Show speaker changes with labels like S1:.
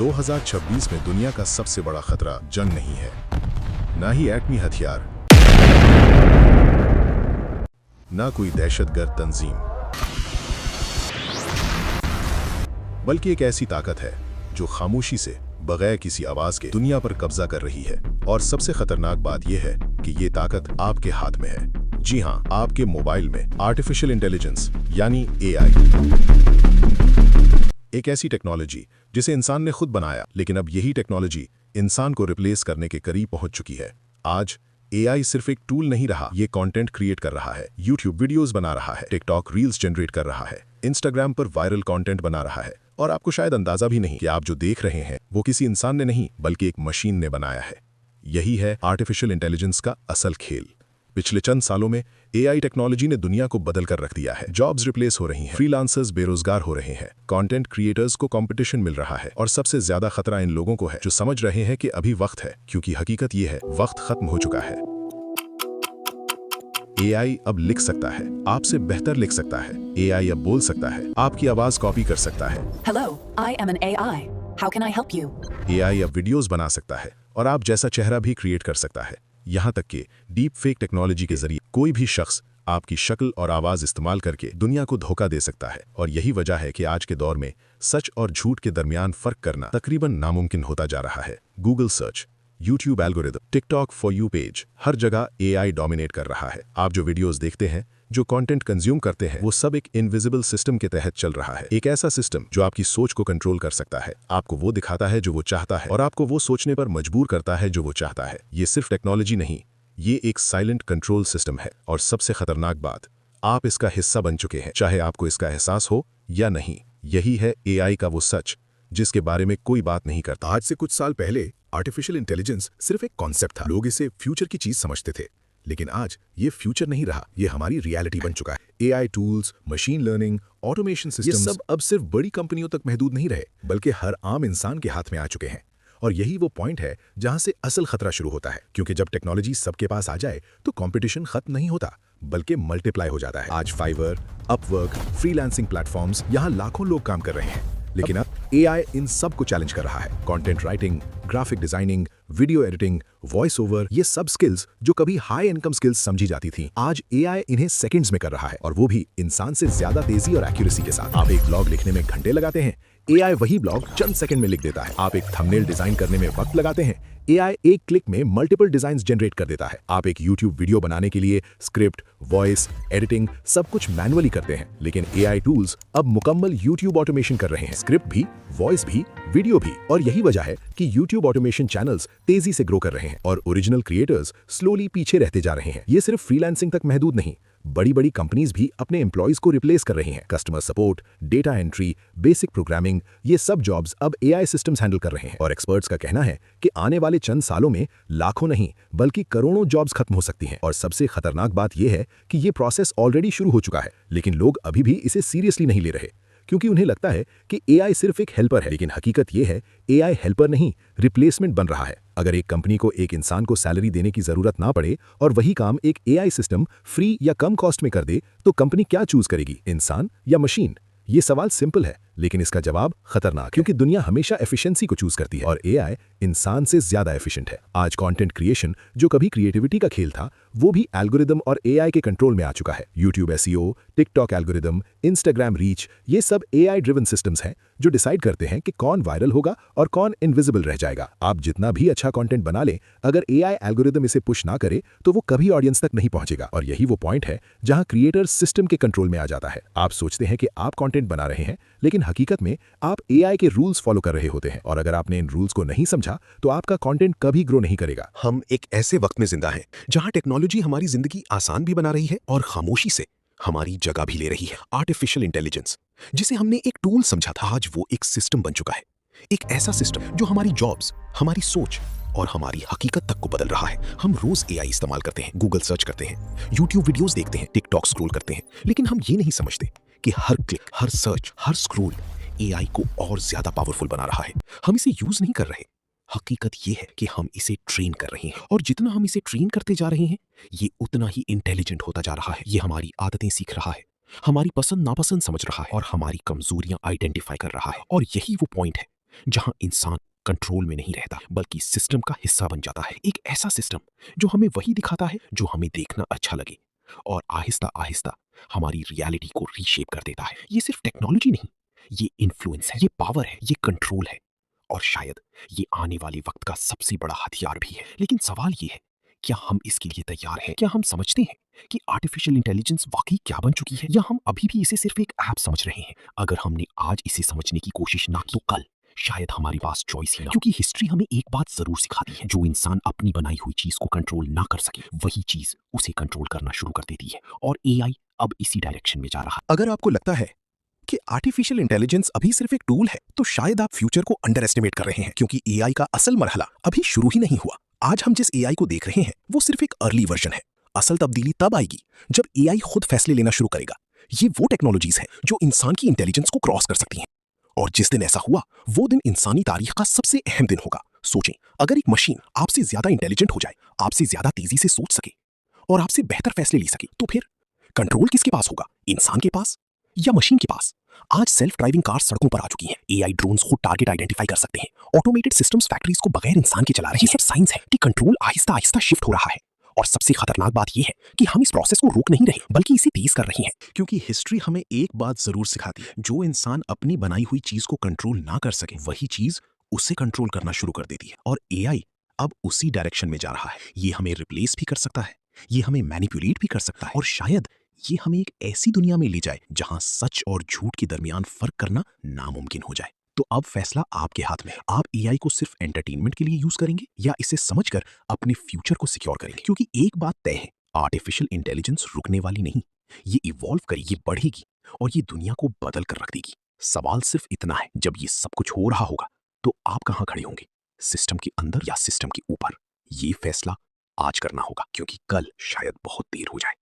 S1: 2026 में दुनिया का सबसे बड़ा खतरा जंग नहीं है, ना ही एटमी हथियार, ना कोई दहशतगर्द तंजीम, बल्कि एक ऐसी ताकत है जो खामोशी से बगैर किसी आवाज के दुनिया पर कब्जा कर रही है। और सबसे खतरनाक बात यह है कि ये ताकत आपके हाथ में है। जी हाँ, आपके मोबाइल में आर्टिफिशियल इंटेलिजेंस यानी एआई, एक ऐसी टेक्नोलॉजी जिसे इंसान ने खुद बनाया, लेकिन अब यही टेक्नोलॉजी इंसान को रिप्लेस करने के करीब पहुंच चुकी है। आज एआई सिर्फ एक टूल नहीं रहा, ये कंटेंट क्रिएट कर रहा है, यूट्यूब वीडियोस बना रहा है, टिकटॉक रील्स जनरेट कर रहा है, इंस्टाग्राम पर वायरल कंटेंट बना रहा है। और आपको शायद अंदाजा भी नहीं कि आप जो देख रहे हैं वो किसी इंसान ने नहीं बल्कि एक मशीन ने बनाया है। यही है आर्टिफिशियल इंटेलिजेंस का असल खेल। पिछले चंद सालों में एआई टेक्नोलॉजी ने दुनिया को बदल कर रख दिया है। जॉब्स रिप्लेस हो रही हैं, फ्रीलांसर्स बेरोजगार हो रहे हैं, कंटेंट क्रिएटर्स को कंपटीशन मिल रहा है, और सबसे ज्यादा खतरा इन लोगों को है जो समझ रहे हैं कि अभी वक्त है, क्योंकि हकीकत ये है वक्त खत्म हो चुका है। एआई अब लिख सकता है, आपसे बेहतर लिख सकता है। एआई अब बोल सकता है, आपकी आवाज कॉपी कर सकता है।
S2: Hello, I am an AI. How can I help you?
S1: AI अब वीडियोस बना सकता है और आप जैसा चेहरा भी क्रिएट कर सकता है। यहाँ तक कि डीप फेक टेक्नोलॉजी के जरिए कोई भी शख्स आपकी शक्ल और आवाज इस्तेमाल करके दुनिया को धोखा दे सकता है। और यही वजह है कि आज के दौर में सच और झूठ के दरमियान फर्क करना तकरीबन नामुमकिन होता जा रहा है। Google search, YouTube algorithm, TikTok for you page, हर जगह एआई डोमिनेट कर रहा है। आप जो वीडियोस देखते हैं, जो कंटेंट कंज्यूम करते हैं, वो सब एक इनविजिबल सिस्टम के तहत चल रहा है। एक ऐसा सिस्टम जो आपकी सोच को कंट्रोल कर सकता है, आपको वो दिखाता है जो वो चाहता है, और आपको वो सोचने पर मजबूर करता है जो वो चाहता है। ये सिर्फ टेक्नोलॉजी नहीं, ये एक साइलेंट कंट्रोल सिस्टम है। और सबसे खतरनाक बात, आप इसका हिस्सा बन चुके हैं, चाहे आपको इसका एहसास हो या नहीं। यही है एआई का वो सच जिसके बारे में कोई बात नहीं करता।
S3: आज से कुछ साल पहले आर्टिफिशियल इंटेलिजेंस सिर्फ एक कॉन्सेप्ट था। लोग इसे फ्यूचर की चीज समझते थे, लेकिन आज ये फ्यूचर नहीं रहा, ये हमारी रियलिटी बन चुका है। AI tools, machine learning, automation systems, ये सब अब सिर्फ बड़ी कंपनियों तक महदूद नहीं रहे, बल्कि हर आम इंसान के हाथ में आ चुके हैं। और यही वो पॉइंट है जहां से असल खतरा शुरू होता है, क्योंकि जब टेक्नोलॉजी सबके पास आ जाए तो कंपटीशन खत्म नहीं होता, बल्कि मल्टीप्लाई हो जाता है। आज फाइवर, अपवर्क, फ्रीलांसिंग प्लेटफॉर्म्स, यहाँ लाखों लोग काम कर रहे हैं, लेकिन अब एआई इन सब को चैलेंज कर रहा है। Content writing, graphic designing, video editing, voice over, ये सब स्किल्स जो कभी हाई इनकम स्किल्स समझी जाती थी, आज एआई इन्हें सेकंड्स में कर रहा है, और वो भी इंसान से ज्यादा तेजी और एक्यूरेसी के साथ। आप एक ब्लॉग लिखने में घंटे लगाते हैं, एआई वही ब्लॉग चंद सेकंड में लिख देता है। आप एक थंबनेल डिजाइन करने में वक्त लगाते हैं, एआई एक क्लिक में मल्टीपल डिजाइन्स जनरेट कर देता है। आप एक यूट्यूब वीडियो बनाने के लिए स्क्रिप्ट, वॉइस, एडिटिंग सब कुछ मैनुअली करते हैं, लेकिन एआई टूल्स अब मुकम्मल यूट्यूब ऑटोमेशन कर रहे हैं, स्क्रिप्ट भी, वॉइस भी, वीडियो भी। और यही वजह है कि यूट्यूब ऑटोमेशन चैनल्स तेजी से ग्रो कर रहे हैं और ओरिजिनल क्रिएटर्स स्लोली पीछे रहते जा रहे हैं। ये सिर्फ फ्रीलांसिंग तक महदूद नहीं, बड़ी बड़ी कंपनीज भी अपने एम्प्लॉयज को रिप्लेस कर रही हैं। Customer support, data entry, basic programming, ये सब जॉब्स अब एआई सिस्टम्स हैंडल कर रहे हैं। और एक्सपर्ट्स का कहना है कि आने वाले चंद सालों में लाखों नहीं बल्कि करोड़ों जॉब्स खत्म हो सकती हैं। और सबसे खतरनाक बात यह है कि ये प्रोसेस ऑलरेडी शुरू हो चुका है, लेकिन लोग अभी भी इसे सीरियसली नहीं ले रहे, क्योंकि उन्हें लगता है कि एआई सिर्फ एक हेल्पर है। लेकिन हकीकत यह है, एआई हेल्पर नहीं, रिप्लेसमेंट बन रहा है। अगर एक कंपनी को एक इंसान को सैलरी देने की जरूरत ना पड़े और वही काम एक एआई सिस्टम फ्री या कम कॉस्ट में कर दे, तो कंपनी क्या चूज करेगी, इंसान या मशीन? ये सवाल सिंपल है, लेकिन इसका जवाब खतरनाक, क्योंकि दुनिया हमेशा एफिशिएंसी को चूज करती है और एआई इंसान से ज्यादा एफिशिएंट है। आज कंटेंट क्रिएशन जो कभी क्रिएटिविटी का खेल था, वो भी एल्गोरिदम और एआई के कंट्रोल में आ चुका है। YouTube SEO, TikTok algorithm, Instagram reach, ये सब एआई ड्रिवन सिस्टम्स हैं जो डिसाइड करते हैं कि कौन वायरल होगा और कौन इनविजिबल रह जाएगा। आप जितना भी अच्छा कंटेंट बना लें, अगर एआई एल्गोरिदम इसे पुश ना करे तो वो कभी ऑडियंस तक नहीं पहुंचेगा। और यही वो पॉइंट है जहां क्रिएटर सिस्टम के कंट्रोल में आ जाता है। आप सोचते हैं कि आप कंटेंट बना रहे हैं, लेकिन हकीकत में आप एआई के रूल्स फॉलो कर रहे होते हैं, और अगर आपने इन रूल्स को नहीं समझा तो आपका कंटेंट कभी ग्रो नहीं करेगा।
S4: हम एक ऐसे वक्त में जिंदा हैं जहां टेक्नोलॉजी हमारी जिंदगी आसान भी बना रही है और खामोशी से हमारी जगह भी ले रही है। आर्टिफिशियल इंटेलिजेंस, जिसे हमने एक टूल समझा था, आज वो एक सिस्टम बन चुका है। एक ऐसा सिस्टम जो हमारी जॉब्स, हमारी सोच और हमारी हकीकत तक को बदल रहा है। हम रोज एआई इस्तेमाल करते हैं, गूगल सर्च करते हैं, यूट्यूब वीडियोस देखते हैं, टिकटॉक स्क्रॉल करते हैं, लेकिन हम ये नहीं समझते कि हर क्लिक, हर सर्च, हर स्क्रॉल एआई को और ज्यादा पावरफुल बना रहा है। हम इसे यूज नहीं कर रहे, हकीकत ये है कि हम इसे ट्रेन कर रहे हैं, और जितना हम इसे ट्रेन करते जा रहे हैं, ये उतना ही इंटेलिजेंट होता जा रहा है। ये हमारी आदतें सीख रहा है, हमारी पसंद नापसंद समझ रहा है और हमारी कमजोरियां आइडेंटिफाई कर रहा है। और यही वो पॉइंट है जहां इंसान कंट्रोल में नहीं रहता बल्कि सिस्टम का हिस्सा बन जाता है। एक ऐसा सिस्टम जो हमें वही दिखाता है जो हमें देखना अच्छा लगे और आहिस्ता आहिस्ता हमारी रियलिटी को रीशेप कर देता है। ये सिर्फ टेक्नोलॉजी नहीं, ये इन्फ्लुएंस है, ये पावर है, ये कंट्रोल है और शायद ये आने वाले वक्त का सबसे बड़ा हथियार भी है। लेकिन सवाल ये है, क्या हम इसके लिए तैयार हैं? क्या हम समझते हैं कि आर्टिफिशियल इंटेलिजेंस वाकई क्या बन चुकी है, या हम अभी भी इसे सिर्फ एक ऐप समझ रहे हैं? अगर हमने आज इसे समझने की कोशिश ना की तो कल शायद हमारे पास चॉइस ही ना, क्योंकि हिस्ट्री हमें एक बात जरूर सिखाती है, जो इंसान अपनी बनाई हुई चीज को कंट्रोल ना कर सके वही चीज उसे कंट्रोल करना शुरू कर देती है। और एआई अब इसी डायरेक्शन में जा रहा है। अगर आपको लगता है कि आर्टिफिशियल इंटेलिजेंस अभी सिर्फ एक टूल है तो शायद आप फ्यूचर को अंडर एस्टिमेट कर रहे हैं, क्योंकि एआई का असल मरहला अभी शुरू ही नहीं हुआ। आज हम जिस एआई को देख रहे हैं वो सिर्फ एक अर्ली वर्जन है। असल तब्दीली तब आएगी जब एआई खुद फैसले लेना शुरू करेगा। ये वो टेक्नोलॉजीज हैं जो इंसान की इंटेलिजेंस को क्रॉस कर सकती हैं, और जिस दिन ऐसा हुआ वो दिन इंसानी तारीख का सबसे अहम दिन होगा। सोचें, अगर एक मशीन आपसे ज्यादा इंटेलिजेंट हो जाए, आपसे ज्यादा तेजी से सोच सके और आपसे बेहतर फैसले ले सके, तो फिर कंट्रोल किसके पास होगा? इंसान के पास या मशीन के पास? आज सेल्फ ड्राइविंग कार सड़कों पर आ चुकी हैं। एआई ड्रोन्स खुद टारगेट आइडेंटिफाई कर सकते हैं। ऑटोमेटेड सिस्टम्स फैक्ट्रीज को बगैर इंसान के चला रहे हैं। ये सब साइंस है कि कंट्रोल आहिस्ता आहिस्ता शिफ्ट हो रहा है। और सबसे खतरनाक बात यह है कि हम इस प्रोसेस को रोक नहीं रहे बल्कि इसे तेज कर रहे हैं, क्योंकि हिस्ट्री हमें एक बात जरूर सिखाती है, जो इंसान अपनी बनाई हुई चीज को कंट्रोल ना कर सके वही चीज उसे कंट्रोल करना शुरू कर देती है। और एआई अब उसी डायरेक्शन में जा रहा है। ये हमें रिप्लेस भी कर सकता है, ये हमें मैनिपुलेट भी कर सकता है, और शायद ये हमें एक ऐसी दुनिया में ले जाए जहां सच और झूठ के दरमियान फर्क करना नामुमकिन हो जाए। तो अब फैसला आपके हाथ में है। आप एआई को सिर्फ एंटरटेनमेंट के लिए यूज करेंगे या इसे समझकर अपने फ्यूचर को सिक्योर करेंगे? क्योंकि एक बात तय है, आर्टिफिशियल इंटेलिजेंस रुकने वाली नहीं। ये इवॉल्व करेगी, बढ़ेगी और ये दुनिया को बदल कर रख देगी। सवाल सिर्फ इतना है, जब ये सब कुछ हो रहा होगा तो आप कहां खड़े होंगे? सिस्टम के अंदर या सिस्टम के ऊपर? ये फैसला आज करना होगा, क्योंकि कल शायद बहुत देर हो जाए।